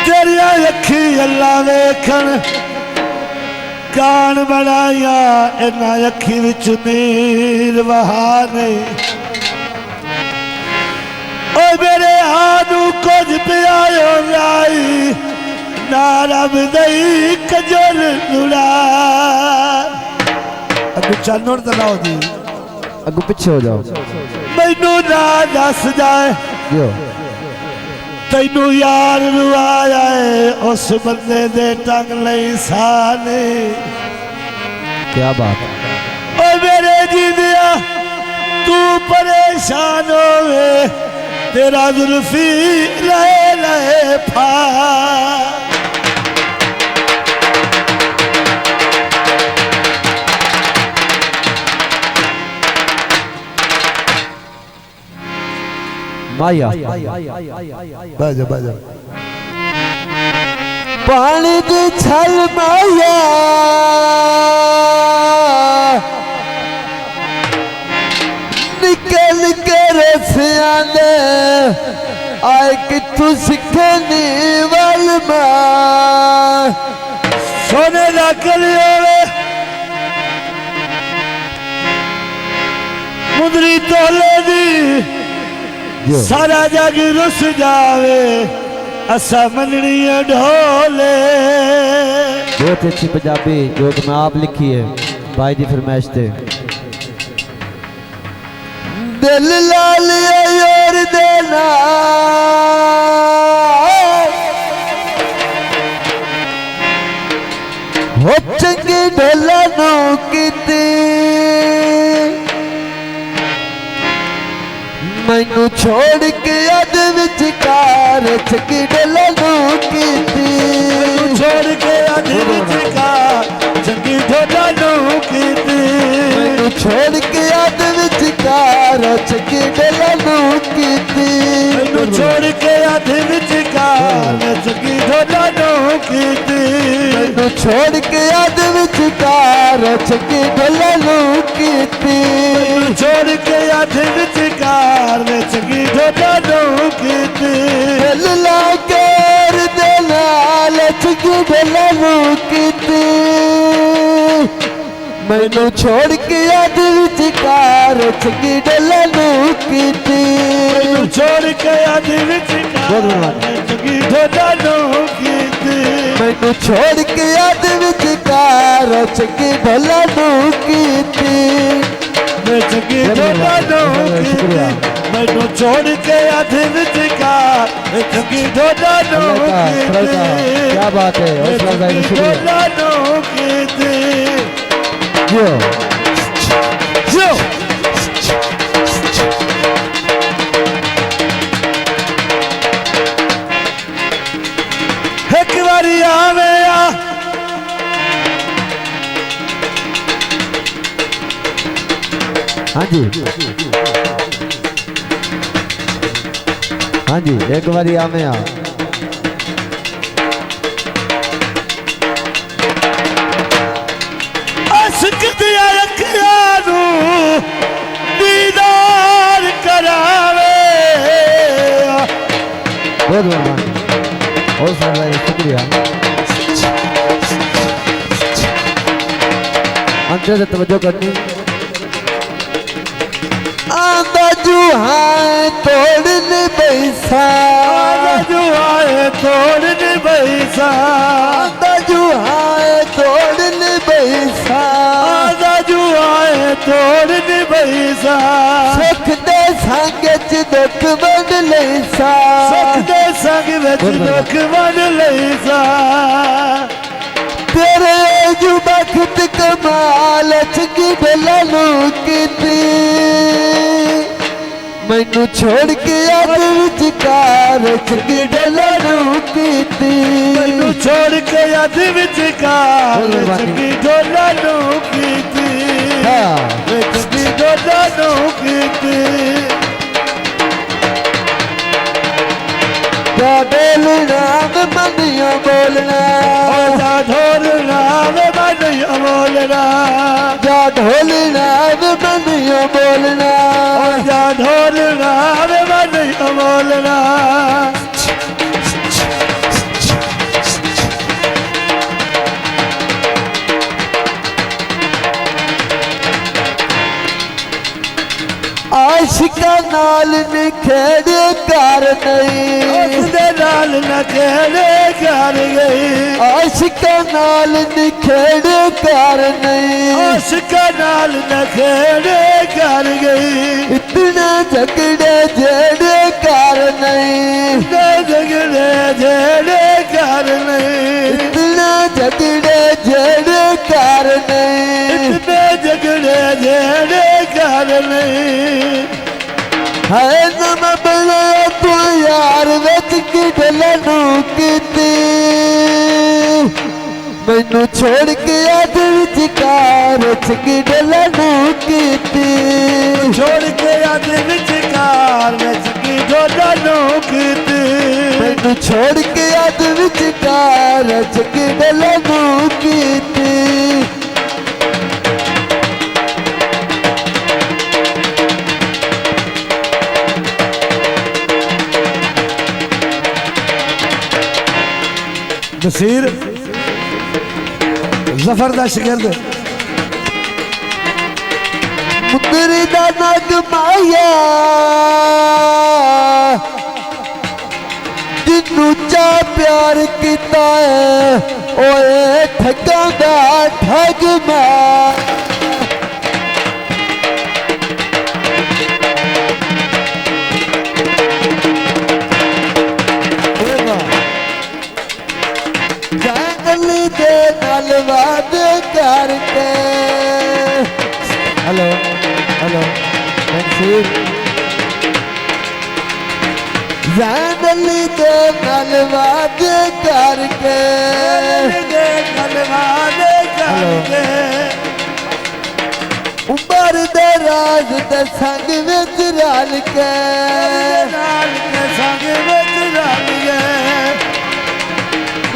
तेरिया अखी अल्लाह वेखन कान बनाया इन्ना अखी विच नीर बहाने ओ मेरे आदू कुछ पियायो लाई ना रब दई कजर नुड़ा अगू चानों तलाओ जी अगू पीछे हो जाओ मैनू ना दस जाए तैनू यार रुआया है उस बंदे दे टंग लई साने क्या बात ओ मेरे जीदिया तू परेशान होवे तेरा जुल्फी लहे लहे फा माया बाजा बाजा पानी दी छल माया निकल के रसिया ने आए कि तू सिखनी वाल मां सोने दा कलियों मुंदरी तोले दी सारा जग रुस जावे असा मननी ढोले बहुत अच्छी पंजाबी जो कि मैं आप लिखी है भाई दी फरमाइश थे दिल लाल और देना हो चंगी ढोला नू कीती मैनू छोड़ के अद विचकार चंगी ढोला नू कीती छोड़ के अद विचकार चंगी ढोला नू कीती मैनू छोड़ के अद विचकार चंगी ढोला नू कीती मैनू छोड़ के अद विचकार चंगी ढोला नू कीती मैनू छोड़ के अद विचकार चंगी ढोला नू कीती छोड़ के अद विचकार चंगी ढोला नू कीती दिल ला के दे नाल चंगी ढोला नू कीती मैनू छोड़ के अद विचकार चंगी ढोला नू कीती छोड़ के अद विचकार चंगी ढोला नू कीती मैनू छोड़ के अद विचकार चंगी ढोला नू कीती चंगी ढोला नू कीती मैनू छोड़ के अद विचकार चंगी ढोला नू कीती क्या बात है चंगी ढोला नू कीती यो यो एक बारी आवे हाँ जी हाँ जी एक बारी आमे आ अशक दिया अखियां दीदार करावे बहुत मेहरबानी बहुत सारा शुक्रिया अंतर से तवज्जो करनी आंदा जुहाए तोड़ने बैसा आंदा जुहाए तोड़ने बैसा आंदा जुहाए तोड़ने बैसा आंदा जुहाए तोड़ने बैसा सुख दे संग च दुख बन लैसा सुख दे संग विच दुख बन लैसा तेरे जो बखत कमाल चंगी ढोला नू कीती मैनू छोड़ के अद विचकार चंगी ढोला नू कीती मैनू छोड़ के अद विचकार चंगी ढोला नू कीती चंगी ढोला नू कीती जा बोलना मैं मनिया बोलना जा ढोलना मैं मनिया बोलना जा ढोलना मैं मनिया बोलना जा ढोलना आशिका नाल निखेड़े कर नहीं उसदे नाल न खेड़े कर गई आशिका नाल निखेड़े कर नहीं आशिका नाल न खेड़े कर गई इतने झगड़े जेड़े कर नहीं झगड़े जेड़े कर नहीं इतने झगड़े जेड़े कर नहीं इतने झगड़े जेड़े कर नहीं है नम बनाया तू यार विच की ढलनू कीती मैनू छोड़ के अध विचकार की ढलनू कीती छोड़ के अध विचकार विच की ढलनू कीती मैनू छोड़ के अध विचकार की ढलनू कीती नसीर जफर दा शिगिर्द मुंदरी दा नग माया जिन्नू चा प्यार किता है ओए ठगा दा ठग मैं जंगली दे नाल वादे करके हेलो हेलो मंसूर जंगली दे नाल वादे करके उमर दे राज दे संग विच रल के संग विच रल गए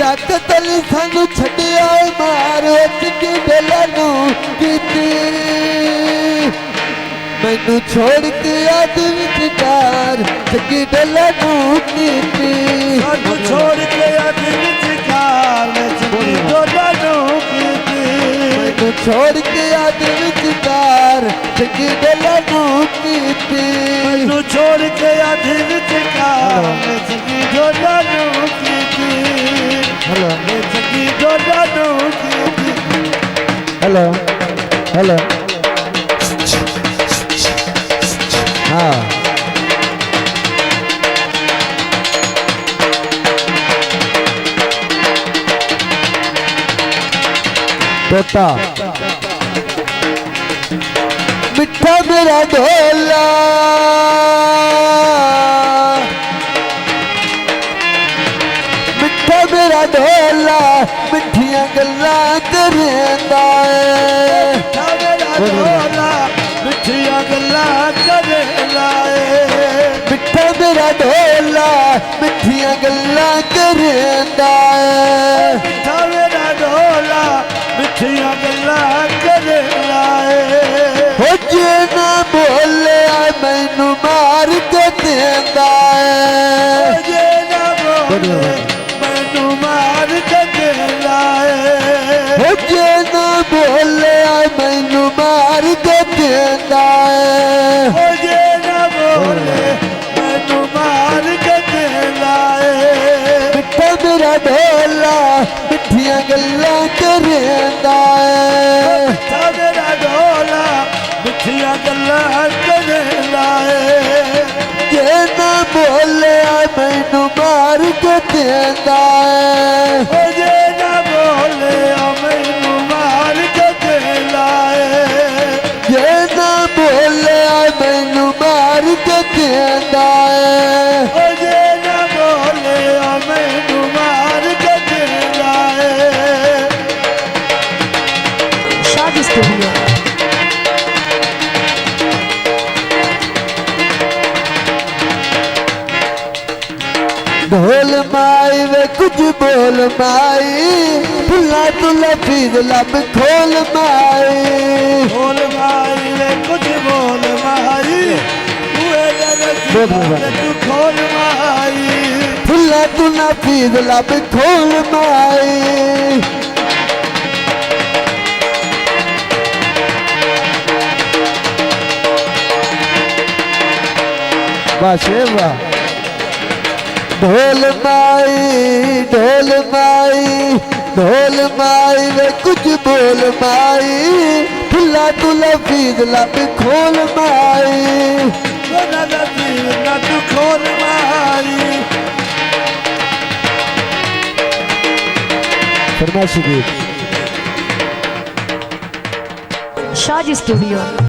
रख तली सानू छड्डिया मार की ढलनू कीती मैनू छोड़ के अध विचकार की ढलनू कीती सानू छोड़ के अध विचकार की ढलनू कीती मैनू छोड़ के अध विचकार की ढलनू कीती मैनू छोड़ के अध विचकार की ढलनू कीती हेलो की ढलनू कीती हेलो हेलो हाँ तोता मिठा मेरा ढोला मिठा मेरा ढोला मिठियां गल्लां करेंदा ढोला मिठिया गल्लां करे लाए मिठा मेरा ढोला मिठियां गल्लां करेंदा मेरा ढोला मिठिया गल्लां करे लाए हो जे ना बोले मैनू मार के देंदा जे ना बोले मैनू मार के दे लाए हो जे ना बोले मैनू मार के देंदा जे ना बोले मैनू मार के दे लाए मिठा मेरा ढोला मिठियां गल्लां करेंदा मेरा ढोला मिठिया गल्लां करे लाए जे ना बोले मैनू मार के देंदा जे ना बोले मैनू मार के दे लाए जे ना बोले मैनू मार के देंदा जे ना बोले मैनू मार के दे लाए Chave Studio. ढोल माई वे कुछ बोल माई फुला तू लफीज लब खोल माई बोल माई रे कुछ बोल माई तू खोल माई फुला तू लफीज लब खोल माई वाह से वाह। ढोल माई ढोल माई ढोल माई वे कुछ बोल माई, फुल्ला तू लफीज लब खोल माई। ना लतीफ ना तू खोल माई। फरमाइशी गीत Shad Studio.